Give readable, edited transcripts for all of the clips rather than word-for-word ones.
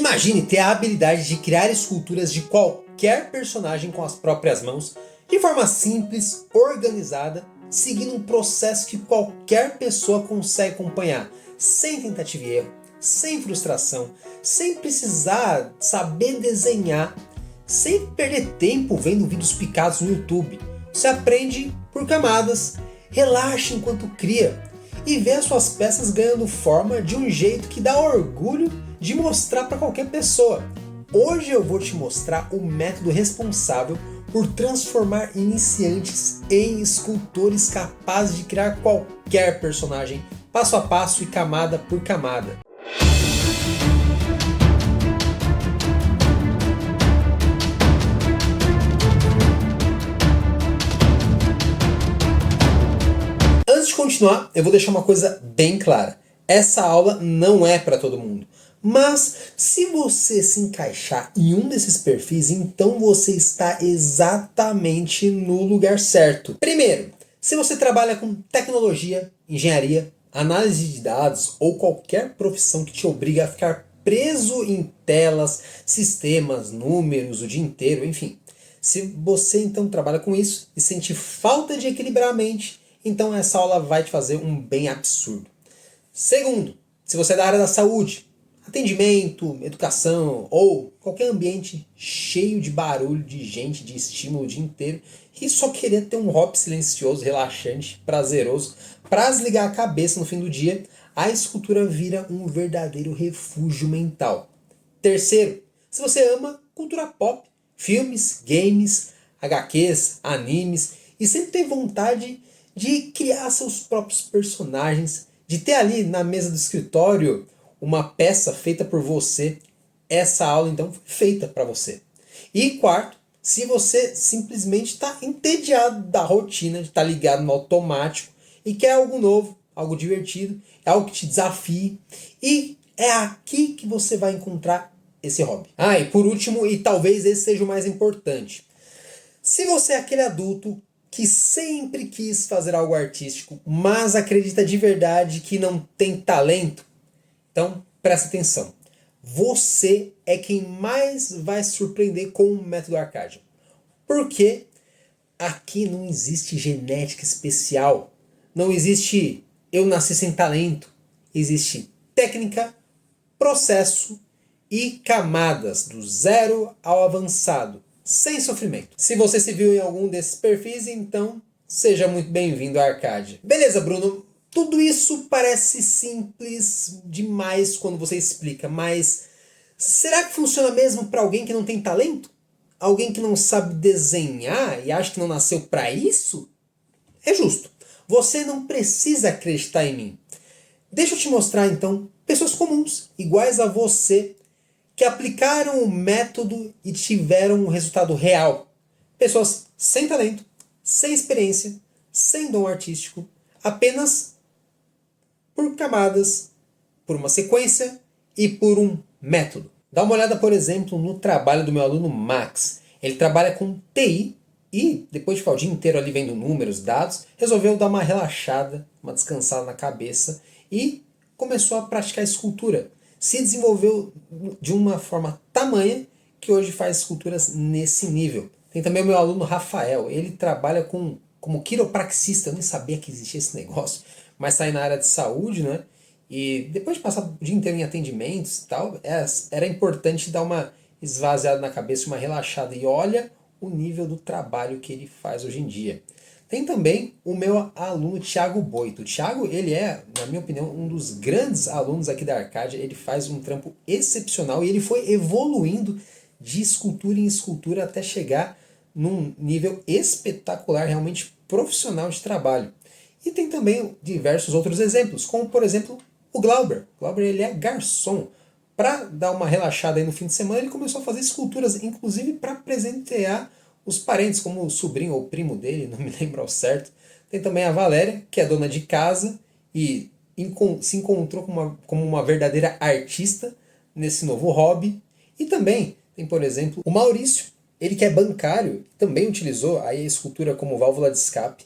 Imagine ter a habilidade de criar esculturas de qualquer personagem com as próprias mãos, de forma simples, organizada, seguindo um processo que qualquer pessoa consegue acompanhar, sem tentativa e erro, sem frustração, sem precisar saber desenhar, sem perder tempo vendo vídeos picados no YouTube. Você aprende por camadas, relaxa enquanto cria e vê as suas peças ganhando forma de um jeito que dá orgulho de mostrar para qualquer pessoa. Hoje eu vou te mostrar o método responsável por transformar iniciantes em escultores capazes de criar qualquer personagem, passo a passo e camada por camada. Antes de continuar, eu vou deixar uma coisa bem clara. Essa aula não é para todo mundo. Mas se você se encaixar em um desses perfis, então você está exatamente no lugar certo. Primeiro, se você trabalha com tecnologia, engenharia, análise de dados ou qualquer profissão que te obriga a ficar preso em telas, sistemas, números o dia inteiro, enfim. Se você então trabalha com isso e sente falta de equilibrar a mente, então essa aula vai te fazer um bem absurdo. Segundo, se você é da área da saúde, atendimento, educação ou qualquer ambiente cheio de barulho, de gente, de estímulo o dia inteiro e só querer ter um hobby silencioso, relaxante, prazeroso para desligar a cabeça no fim do dia, a escultura vira um verdadeiro refúgio mental. Terceiro, se você ama cultura pop, filmes, games, HQs, animes e sempre tem vontade de criar seus próprios personagens, de ter ali na mesa do escritório uma peça feita por você, essa aula então foi feita para você. E quarto, se você simplesmente está entediado da rotina, de estar ligado no automático e quer algo novo, algo divertido, algo que te desafie, e é aqui que você vai encontrar esse hobby. E por último, e talvez esse seja o mais importante, se você é aquele adulto que sempre quis fazer algo artístico, mas acredita de verdade que não tem talento, então, presta atenção. Você é quem mais vai se surpreender com o método Arcadian. Porque aqui não existe genética especial. Não existe eu nasci sem talento. Existe técnica, processo e camadas do zero ao avançado, sem sofrimento. Se você se viu em algum desses perfis, então seja muito bem-vindo à Arcadia. Beleza, Bruno? Tudo isso parece simples demais quando você explica, mas será que funciona mesmo para alguém que não tem talento? Alguém que não sabe desenhar e acha que não nasceu para isso? É justo. Você não precisa acreditar em mim. Deixa eu te mostrar então pessoas comuns, iguais a você, que aplicaram o método e tiveram um resultado real. Pessoas sem talento, sem experiência, sem dom artístico, apenas por camadas, por uma sequência e por um método. Dá uma olhada, por exemplo, no trabalho do meu aluno Max. Ele trabalha com TI e, depois de ficar o dia inteiro ali vendo números, dados, resolveu dar uma relaxada, uma descansada na cabeça e começou a praticar escultura. Se desenvolveu de uma forma tamanha que hoje faz esculturas nesse nível. Tem também o meu aluno Rafael. Ele trabalha como quiropraxista. Eu nem sabia que existia esse negócio, mas está aí na área de saúde, né? E depois de passar o dia inteiro em atendimentos e tal, era importante dar uma esvaziada na cabeça, uma relaxada. E olha o nível do trabalho que ele faz hoje em dia. Tem também o meu aluno Thiago Boito. O Thiago, ele é, na minha opinião, um dos grandes alunos aqui da Arcadia. Ele faz um trampo excepcional e ele foi evoluindo de escultura em escultura até chegar num nível espetacular, realmente profissional de trabalho. E tem também diversos outros exemplos, como por exemplo o Glauber. O Glauber, ele é garçom. Para dar uma relaxada aí no fim de semana, ele começou a fazer esculturas, inclusive para presentear os parentes, como o sobrinho ou primo dele, não me lembro ao certo. Tem também a Valéria, que é dona de casa e se encontrou como uma verdadeira artista nesse novo hobby. E também tem, por exemplo, o Maurício, ele que é bancário, também utilizou aí a escultura como válvula de escape.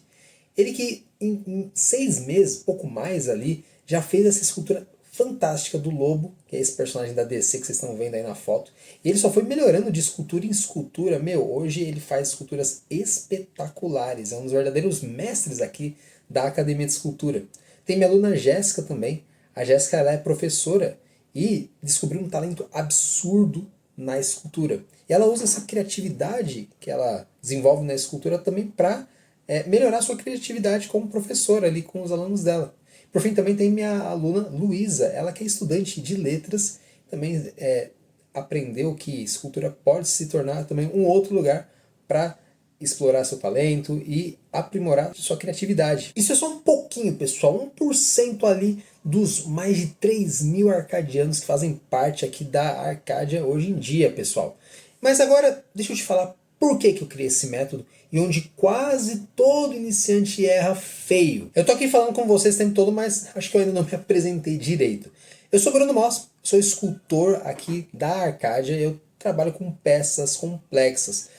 Ele que em 6 meses, pouco mais ali, já fez essa escultura fantástica do Lobo, que é esse personagem da DC que vocês estão vendo aí na foto. E ele só foi melhorando de escultura em escultura. Meu, hoje ele faz esculturas espetaculares. É um dos verdadeiros mestres aqui da Academia de Escultura. Tem minha aluna Jéssica também. A Jéssica, ela é professora e descobriu um talento absurdo na escultura. E ela usa essa criatividade que ela desenvolve na escultura também para melhorar sua criatividade como professora ali com os alunos dela. Por fim, também tem minha aluna Luísa, ela que é estudante de letras, também aprendeu que escultura pode se tornar também um outro lugar para explorar seu talento e aprimorar sua criatividade. Isso é só um pouquinho, pessoal, 1% ali dos mais de 3.000 arcadianos que fazem parte aqui da Arcadia hoje em dia, pessoal. Mas agora, deixa eu te falar por que eu criei esse método e onde quase todo iniciante erra feio. Eu tô aqui falando com vocês o tempo todo, mas acho que eu ainda não me apresentei direito. Eu sou Bruno Moss, sou escultor aqui da Arcadia, eu trabalho com peças complexas,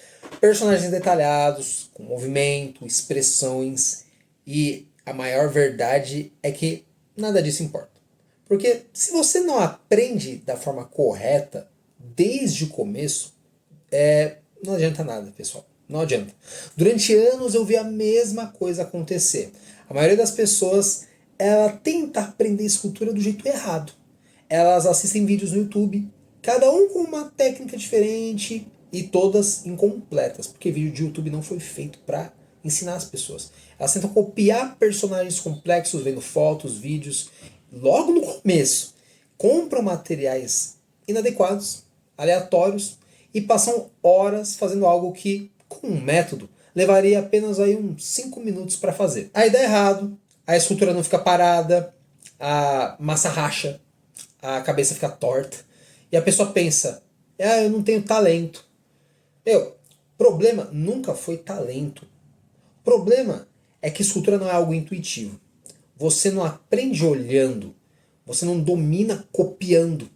personagens detalhados, com movimento, expressões, e a maior verdade é que nada disso importa. Porque se você não aprende da forma correta desde o começo, não adianta nada, pessoal. Não adianta. Durante anos eu vi a mesma coisa acontecer. A maioria das pessoas, ela tenta aprender escultura do jeito errado. Elas assistem vídeos no YouTube, cada um com uma técnica diferente e todas incompletas, porque vídeo de YouTube não foi feito para ensinar as pessoas. Elas tentam copiar personagens complexos, vendo fotos, vídeos, logo no começo. Compram materiais inadequados, aleatórios, e passam horas fazendo algo que, com um método, levaria apenas aí uns 5 minutos para fazer. Aí dá errado, a escultura não fica parada, a massa racha, a cabeça fica torta, e a pessoa pensa, eu não tenho talento. Problema nunca foi talento. O problema é que escultura não é algo intuitivo. Você não aprende olhando, você não domina copiando,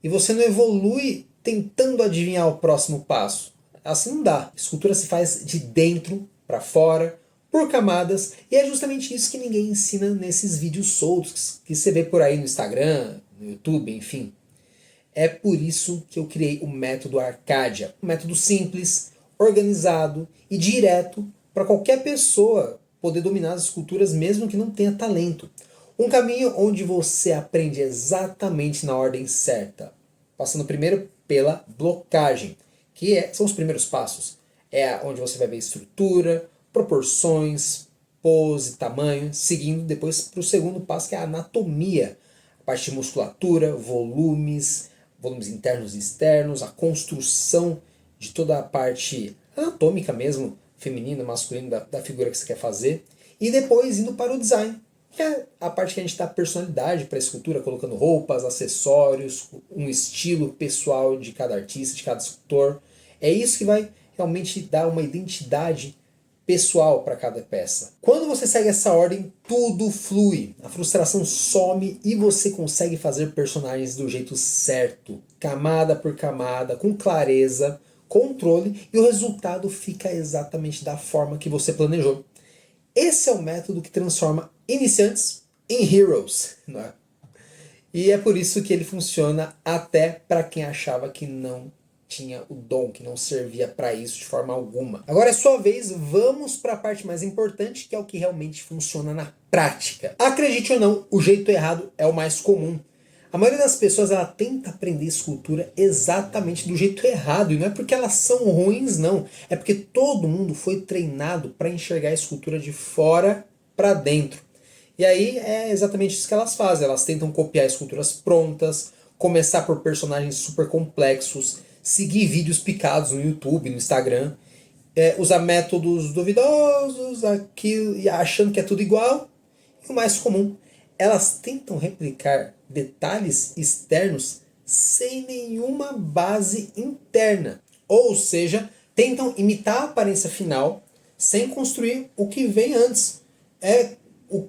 e você não evolui tentando adivinhar o próximo passo. Assim não dá. Escultura se faz de dentro para fora, por camadas, e é justamente isso que ninguém ensina nesses vídeos soltos que você vê por aí no Instagram, no YouTube, enfim. É por isso que eu criei o método Arcadia, um método simples, organizado e direto para qualquer pessoa poder dominar as esculturas mesmo que não tenha talento. Um caminho onde você aprende exatamente na ordem certa, passando primeiro pela blocagem, que são os primeiros passos. É onde você vai ver estrutura, proporções, pose, tamanho, seguindo depois para o segundo passo, que é a anatomia. A parte de musculatura, volumes internos e externos, a construção de toda a parte anatômica mesmo, feminina, masculina, da figura que você quer fazer. E depois indo para o design, que é a parte que a gente dá personalidade para a escultura, colocando roupas, acessórios, um estilo pessoal de cada artista, de cada escultor. É isso que vai realmente dar uma identidade pessoal para cada peça. Quando você segue essa ordem, tudo flui. A frustração some e você consegue fazer personagens do jeito certo, camada por camada, com clareza, controle, e o resultado fica exatamente da forma que você planejou. Esse é o método que transforma iniciantes em heroes, não é? E é por isso que ele funciona até para quem achava que não tinha o dom, que não servia para isso de forma alguma. Agora é sua vez, vamos para a parte mais importante, que é o que realmente funciona na prática. Acredite ou não, o jeito errado é o mais comum. A maioria das pessoas, ela tenta aprender escultura exatamente do jeito errado, e não é porque elas são ruins, não. É porque todo mundo foi treinado para enxergar a escultura de fora para dentro. E aí é exatamente isso que elas fazem. Elas tentam copiar esculturas prontas, começar por personagens super complexos, seguir vídeos picados no YouTube, no Instagram, usar métodos duvidosos, aquilo, e achando que é tudo igual. E o mais comum, elas tentam replicar detalhes externos sem nenhuma base interna. Ou seja, tentam imitar a aparência final sem construir o que vem antes.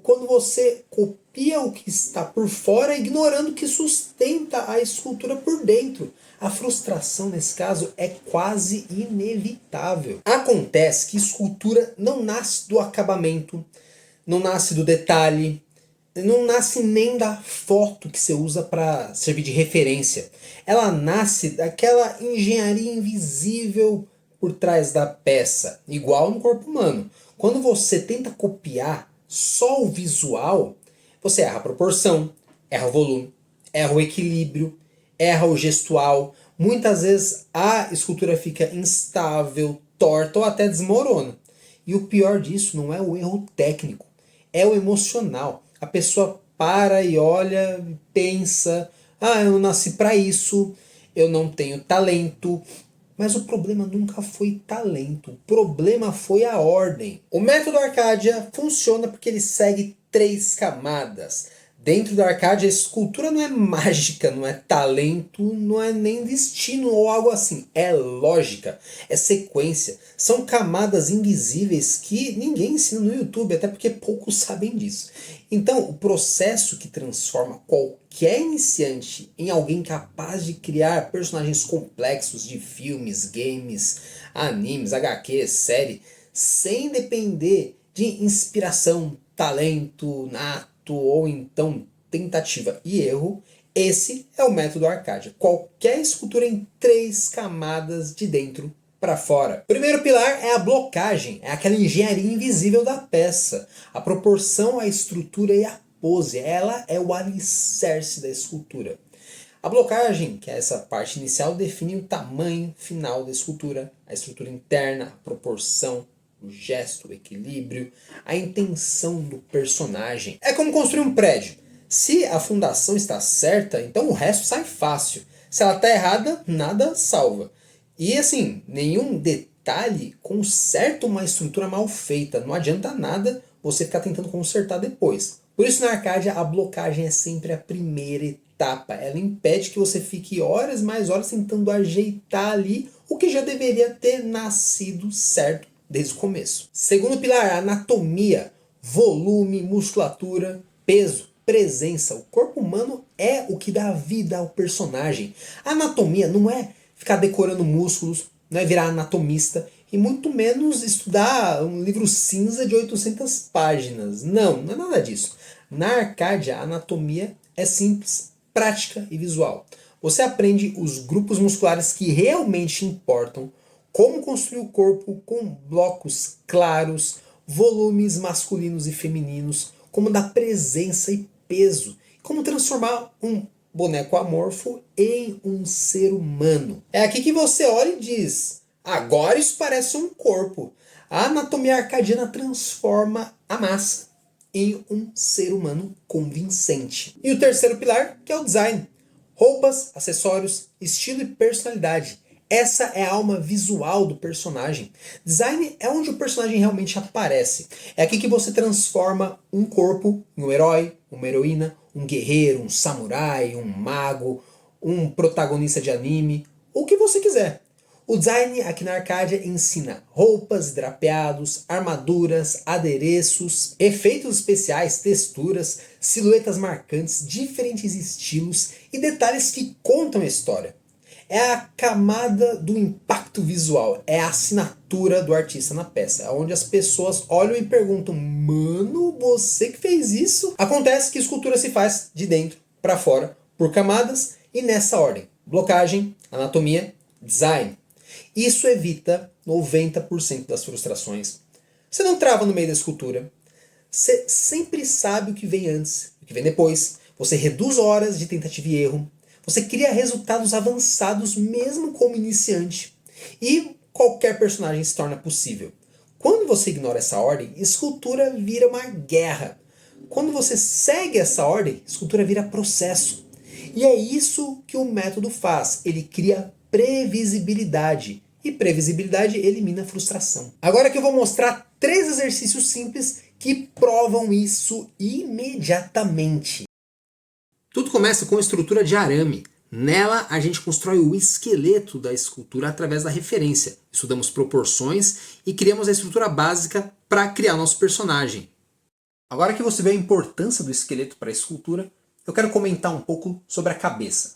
Quando você copia o que está por fora, ignorando o que sustenta a escultura por dentro. A frustração, nesse caso, é quase inevitável. Acontece que escultura não nasce do acabamento, não nasce do detalhe, não nasce nem da foto que você usa para servir de referência. Ela nasce daquela engenharia invisível por trás da peça, igual no corpo humano. Quando você tenta copiar só o visual, você erra a proporção, erra o volume, erra o equilíbrio, erra o gestual. Muitas vezes a escultura fica instável, torta ou até desmorona. E o pior disso não é o erro técnico, é o emocional. A pessoa para e olha, pensa, eu não nasci para isso, eu não tenho talento. Mas o problema nunca foi talento, o problema foi a ordem. O método Arcadia funciona porque ele segue 3 camadas. Dentro da Arcadia, a escultura não é mágica, não é talento, não é nem destino ou algo assim. É lógica, é sequência. São camadas invisíveis que ninguém ensina no YouTube, até porque poucos sabem disso. Então, o processo que transforma qualquer iniciante em alguém capaz de criar personagens complexos de filmes, games, animes, HQs, série, sem depender de inspiração, talento, nato ou então tentativa e erro, esse é o método Arcadia. Qualquer escultura em 3 camadas de dentro para fora. O primeiro pilar é a blocagem, é aquela engenharia invisível da peça. A proporção, a estrutura e a pose, ela é o alicerce da escultura. A blocagem, que é essa parte inicial, define o tamanho final da escultura, a estrutura interna, a proporção, o gesto, o equilíbrio, a intenção do personagem. É como construir um prédio. Se a fundação está certa, então o resto sai fácil. Se ela está errada, nada salva. E assim, nenhum detalhe conserta uma estrutura mal feita. Não adianta nada você ficar tentando consertar depois. Por isso na Arcadia a blocagem é sempre a primeira etapa. Ela impede que você fique horas mais horas tentando ajeitar ali o que já deveria ter nascido certo desde o começo. Segundo pilar, anatomia, volume, musculatura, peso, presença. O corpo humano é o que dá vida ao personagem. A anatomia não é ficar decorando músculos, não é virar anatomista e muito menos estudar um livro cinza de 800 páginas. Não, não é nada disso. Na Arcadia, a anatomia é simples, prática e visual. Você aprende os grupos musculares que realmente importam, como construir o corpo com blocos claros, volumes masculinos e femininos, como dar presença e peso, como transformar um boneco amorfo em um ser humano. É aqui que você olha e diz, agora isso parece um corpo. A anatomia arcadiana transforma a massa em um ser humano convincente. E o terceiro pilar, que é o design. Roupas, acessórios, estilo e personalidade. Essa é a alma visual do personagem. Design é onde o personagem realmente aparece. É aqui que você transforma um corpo em um herói, uma heroína, um guerreiro, um samurai, um mago, um protagonista de anime, o que você quiser. O design aqui na Arcadia ensina roupas, drapeados, armaduras, adereços, efeitos especiais, texturas, silhuetas marcantes, diferentes estilos e detalhes que contam a história. É a camada do impacto visual, é a assinatura do artista na peça, onde as pessoas olham e perguntam, mano, você que fez isso? Acontece que a escultura se faz de dentro para fora, por camadas e nessa ordem: blocagem, anatomia, design. Isso evita 90% das frustrações. Você não trava no meio da escultura, você sempre sabe o que vem antes, o que vem depois, você reduz horas de tentativa e erro, você cria resultados avançados mesmo como iniciante. E qualquer personagem se torna possível. Quando você ignora essa ordem, escultura vira uma guerra. Quando você segue essa ordem, escultura vira processo. E é isso que o método faz. Ele cria previsibilidade. E previsibilidade elimina a frustração. Agora que eu vou mostrar 3 exercícios simples que provam isso imediatamente. Tudo começa com a estrutura de arame. Nela, a gente constrói o esqueleto da escultura através da referência. Estudamos proporções e criamos a estrutura básica para criar nosso personagem. Agora que você vê a importância do esqueleto para a escultura, eu quero comentar um pouco sobre a cabeça.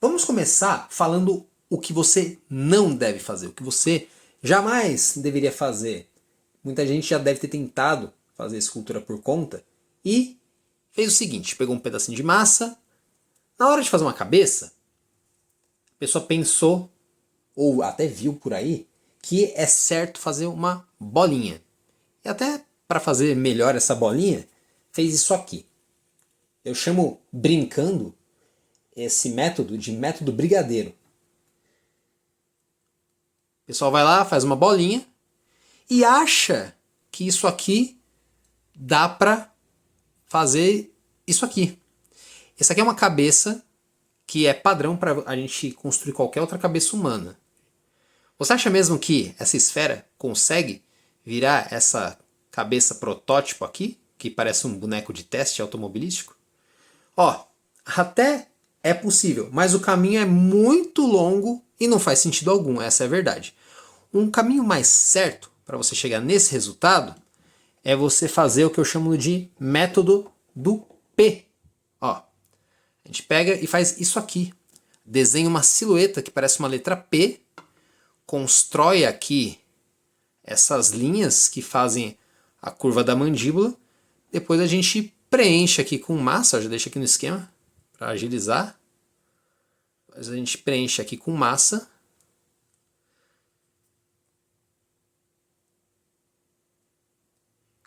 Vamos começar falando o que você não deve fazer, o que você jamais deveria fazer. Muita gente já deve ter tentado fazer escultura por conta e fez o seguinte, pegou um pedacinho de massa, na hora de fazer uma cabeça, a pessoa pensou, ou até viu por aí, que é certo fazer uma bolinha. E até para fazer melhor essa bolinha, fez isso aqui. Eu chamo, brincando, esse método de método brigadeiro. O pessoal vai lá, faz uma bolinha e acha que isso aqui dá para fazer isso aqui. Essa aqui é uma cabeça que é padrão para a gente construir qualquer outra cabeça humana. Você acha mesmo que essa esfera consegue virar essa cabeça protótipo aqui, que parece um boneco de teste automobilístico? Ó, até é possível, mas o caminho é muito longo e não faz sentido algum, essa é a verdade. Um caminho mais certo para você chegar nesse resultado é você fazer o que eu chamo de método do P. Ó, a gente pega e faz isso aqui. Desenha uma silhueta que parece uma letra P, constrói aqui essas linhas que fazem a curva da mandíbula, depois a gente preenche aqui com massa, já deixa aqui no esquema para agilizar. Depois a gente preenche aqui com massa.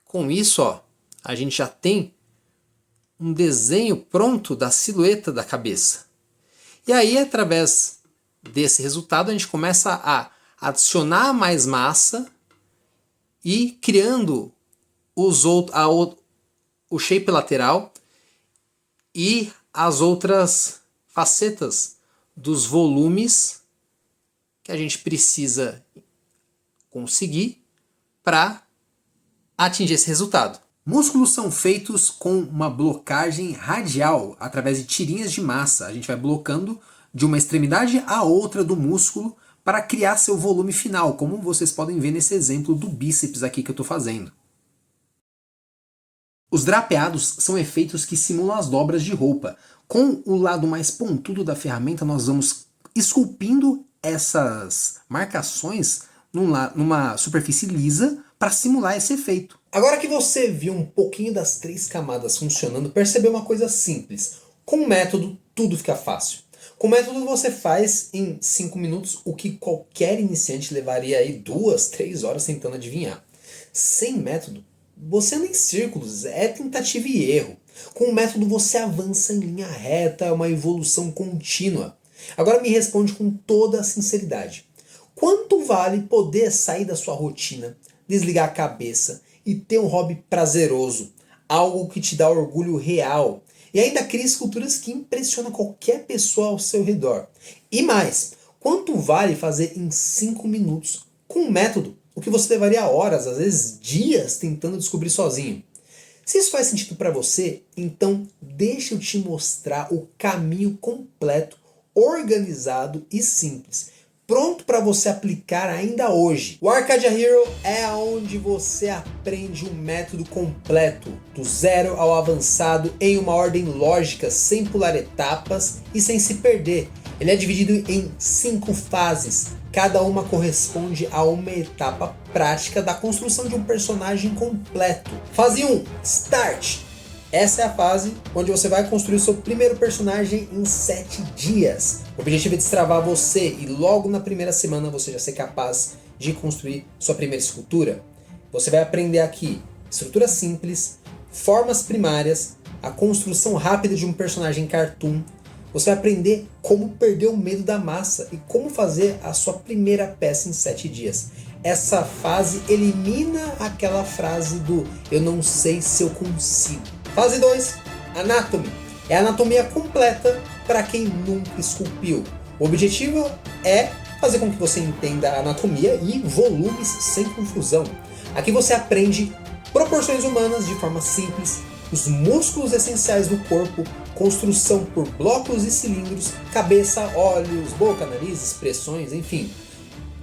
Com isso, ó, a gente já tem um desenho pronto da silhueta da cabeça. E aí, através desse resultado, a gente começa a adicionar mais massa e criando o shape lateral e as outras facetas dos volumes que a gente precisa conseguir para atingir esse resultado. Músculos são feitos com uma blocagem radial através de tirinhas de massa. A gente vai blocando de uma extremidade à outra do músculo para criar seu volume final, como vocês podem ver nesse exemplo do bíceps aqui que eu estou fazendo. Os drapeados são efeitos que simulam as dobras de roupa. Com o lado mais pontudo da ferramenta, nós vamos esculpindo essas marcações numa superfície lisa para simular esse efeito. Agora que você viu um pouquinho das 3 camadas funcionando, percebeu uma coisa simples. Com o método, tudo fica fácil. Com o método você faz em 5 minutos o que qualquer iniciante levaria aí 2, 3 horas tentando adivinhar. Sem método, você anda em círculos, é tentativa e erro. Com o método você avança em linha reta, é uma evolução contínua. Agora me responde com toda a sinceridade. Quanto vale poder sair da sua rotina, desligar a cabeça e ter um hobby prazeroso, algo que te dá orgulho real e ainda cria esculturas que impressionam qualquer pessoa ao seu redor? E mais, quanto vale fazer em 5 minutos com um método o que você levaria horas, às vezes dias, tentando descobrir sozinho? Se isso faz sentido para você, então deixa eu te mostrar o caminho completo, organizado e simples, pronto para você aplicar ainda hoje. O Arcadia Hero é onde você aprende um método completo, do zero ao avançado, em uma ordem lógica, sem pular etapas e sem se perder. Ele é dividido em 5 fases, cada uma corresponde a uma etapa prática da construção de um personagem completo. Fase 1, Start. Essa é a fase onde você vai construir o seu primeiro personagem em 7 dias. O objetivo é destravar você e logo na primeira semana você já ser capaz de construir sua primeira escultura. Você vai aprender aqui estrutura simples, formas primárias, a construção rápida de um personagem cartoon. Você vai aprender como perder o medo da massa e como fazer a sua primeira peça em 7 dias. Essa fase elimina aquela frase do eu não sei se eu consigo. Fase 2, Anatomy. É a anatomia completa para quem nunca esculpiu. O objetivo é fazer com que você entenda a anatomia e volumes sem confusão. Aqui você aprende proporções humanas de forma simples, os músculos essenciais do corpo, construção por blocos e cilindros, cabeça, olhos, boca, nariz, expressões, enfim.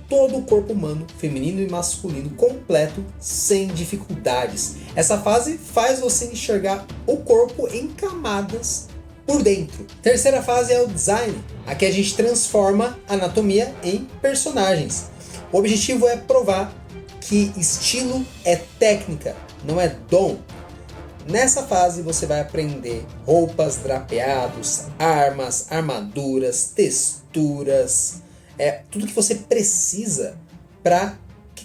Todo o corpo humano, feminino e masculino, completo, sem dificuldades. Essa fase faz você enxergar o corpo em camadas por dentro. Terceira fase é o design. Aqui a gente transforma a anatomia em personagens. O objetivo é provar que estilo é técnica, não é dom. Nessa fase você vai aprender roupas, drapeados, armas, armaduras, texturas, tudo que você precisa para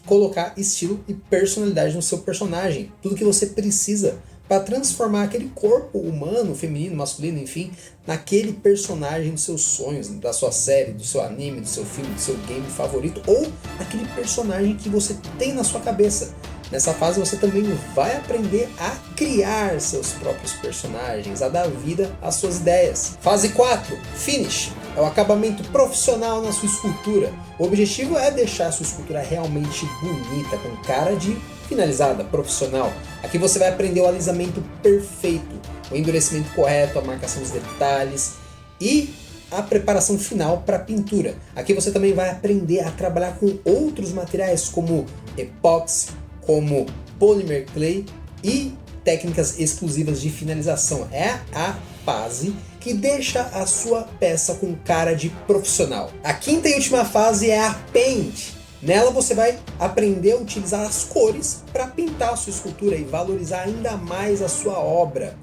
colocar estilo e personalidade no seu personagem. Tudo que você precisa para transformar aquele corpo humano, feminino, masculino, enfim, naquele personagem dos seus sonhos, da sua série, do seu anime, do seu filme, do seu game favorito, ou naquele personagem que você tem na sua cabeça. Nessa fase você também vai aprender a criar seus próprios personagens, a dar vida às suas ideias. Fase 4, Finish. É o acabamento profissional na sua escultura. O objetivo é deixar a sua escultura realmente bonita, com cara de finalizada, profissional. Aqui você vai aprender o alisamento perfeito, o endurecimento correto, a marcação dos detalhes e a preparação final para a pintura. Aqui você também vai aprender a trabalhar com outros materiais como epóxi, como polymer clay e técnicas exclusivas de finalização. É a fase que deixa a sua peça com cara de profissional. A quinta e última fase é a Paint. Nela você vai aprender a utilizar as cores para pintar a sua escultura e valorizar ainda mais a sua obra.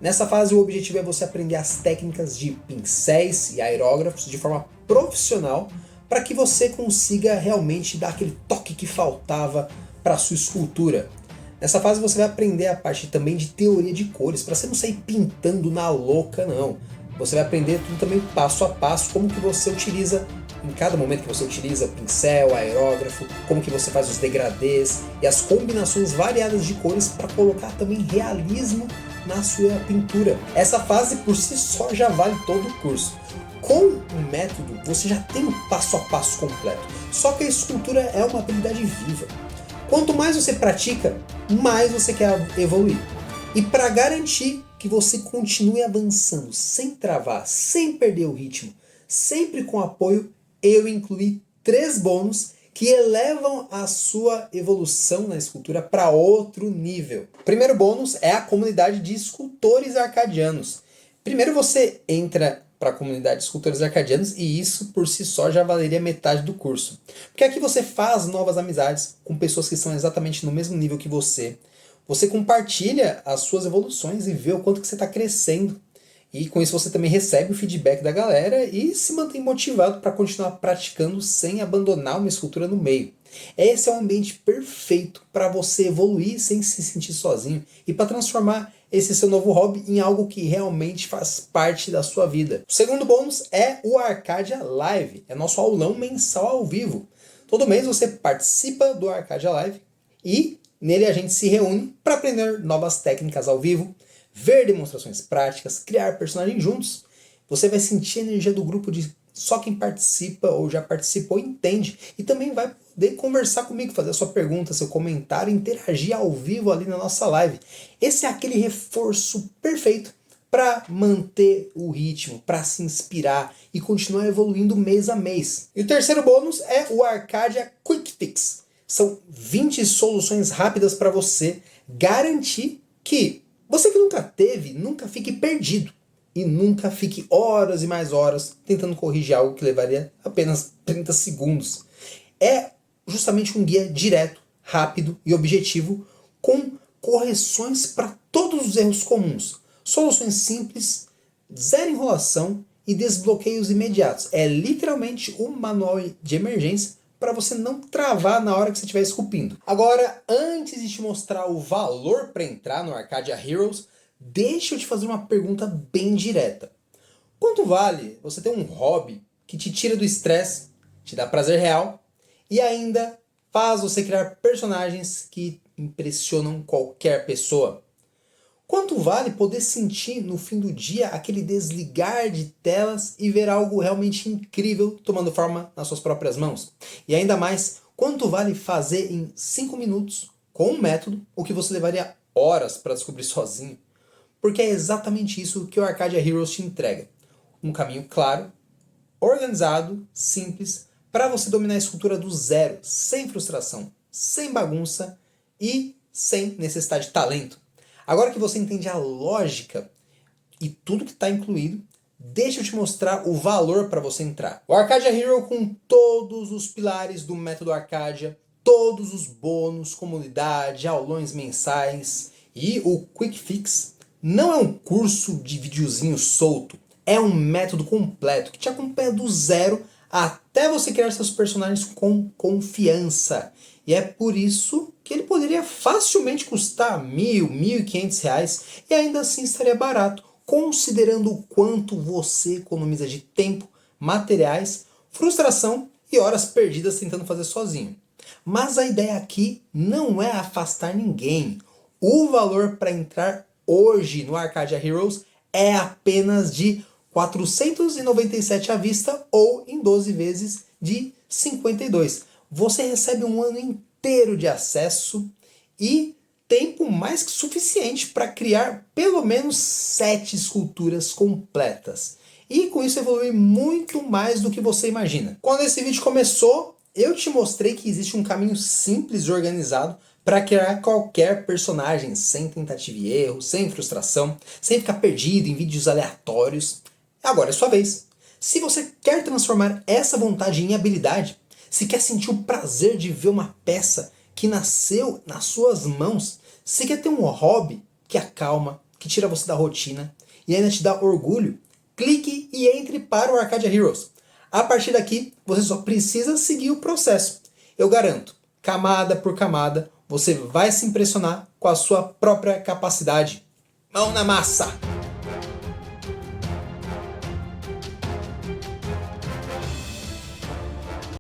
Nessa fase o objetivo é você aprender as técnicas de pincéis e aerógrafos de forma profissional para que você consiga realmente dar aquele toque que faltava para a sua escultura. Nessa fase você vai aprender a parte também de teoria de cores, para você não sair pintando na louca não. Você vai aprender tudo também passo a passo, como que você utiliza, em cada momento que você utiliza o pincel, o aerógrafo, como que você faz os degradês e as combinações variadas de cores para colocar também realismo na sua pintura. Essa fase por si só já vale todo o curso. Com o método você já tem o passo a passo completo, só que a escultura é uma habilidade viva. Quanto mais você pratica, mais você quer evoluir. E para garantir que você continue avançando sem travar, sem perder o ritmo, sempre com apoio, eu incluí 3 bônus que elevam a sua evolução na escultura para outro nível. O primeiro bônus é a comunidade de escultores arcadianos. Primeiro você entra para a comunidade de escultores arcadianos e isso por si só já valeria metade do curso. Porque aqui você faz novas amizades com pessoas que estão exatamente no mesmo nível que você. Você compartilha as suas evoluções e vê o quanto que você está crescendo. E com isso você também recebe o feedback da galera e se mantém motivado para continuar praticando sem abandonar uma escultura no meio. Esse é o ambiente perfeito para você evoluir sem se sentir sozinho e para transformar esse seu novo hobby em algo que realmente faz parte da sua vida. O segundo bônus é o Arcadia Live, é nosso aulão mensal ao vivo. Todo mês você participa do Arcadia Live e nele a gente se reúne para aprender novas técnicas ao vivo, ver demonstrações práticas, criar personagens juntos. Você vai sentir a energia do grupo de só quem participa ou já participou entende e também vai poder conversar comigo, fazer a sua pergunta, seu comentário, interagir ao vivo ali na nossa live. Esse é aquele reforço perfeito para manter o ritmo, para se inspirar e continuar evoluindo mês a mês. E o terceiro bônus é o Arcadia Quick Fix. São 20 soluções rápidas para você garantir que você que nunca teve, nunca fique perdido. E nunca fique horas e mais horas tentando corrigir algo que levaria apenas 30 segundos. É justamente um guia direto, rápido e objetivo, com correções para todos os erros comuns. Soluções simples, zero enrolação e desbloqueios imediatos. É literalmente um manual de emergência para você não travar na hora que você estiver esculpindo. Agora, antes de te mostrar o valor para entrar no Arcadia Heroes, deixa eu te fazer uma pergunta bem direta. Quanto vale você ter um hobby que te tira do estresse, te dá prazer real e ainda faz você criar personagens que impressionam qualquer pessoa? Quanto vale poder sentir no fim do dia aquele desligar de telas e ver algo realmente incrível tomando forma nas suas próprias mãos? E ainda mais, quanto vale fazer em 5 minutos, com um método, o que você levaria horas para descobrir sozinho? Porque é exatamente isso que o Arcadia Heroes te entrega. Um caminho claro, organizado, simples, para você dominar a escultura do zero, sem frustração, sem bagunça e sem necessidade de talento. Agora que você entende a lógica e tudo que está incluído, deixa eu te mostrar o valor para você entrar. O Arcadia Hero com todos os pilares do método Arcadia, todos os bônus, comunidade, aulões mensais E o Quick Fix não é um curso de videozinho solto, é um método completo que te acompanha do zero até você criar seus personagens com confiança. E é por isso que ele poderia facilmente custar R$ 1.000, R$ 1.500 e ainda assim estaria barato, considerando o quanto você economiza de tempo, materiais, frustração e horas perdidas tentando fazer sozinho. Mas a ideia aqui não é afastar ninguém. O valor para entrar hoje no Arcadia Heroes é apenas de R$ 497 à vista ou em 12 vezes de 52. Você recebe um ano inteiro de acesso e tempo mais que suficiente para criar pelo menos 7 esculturas completas. E com isso evoluir muito mais do que você imagina. Quando esse vídeo começou, eu te mostrei que existe um caminho simples e organizado para criar qualquer personagem sem tentativa e erro, sem frustração, sem ficar perdido em vídeos aleatórios. Agora é sua vez. Se você quer transformar essa vontade em habilidade, se quer sentir o prazer de ver uma peça que nasceu nas suas mãos, se quer ter um hobby que acalma, que tira você da rotina e ainda te dá orgulho, clique e entre para o Arcadia Heroes. A partir daqui, você só precisa seguir o processo. Eu garanto, camada por camada, você vai se impressionar com a sua própria capacidade. Mão na massa!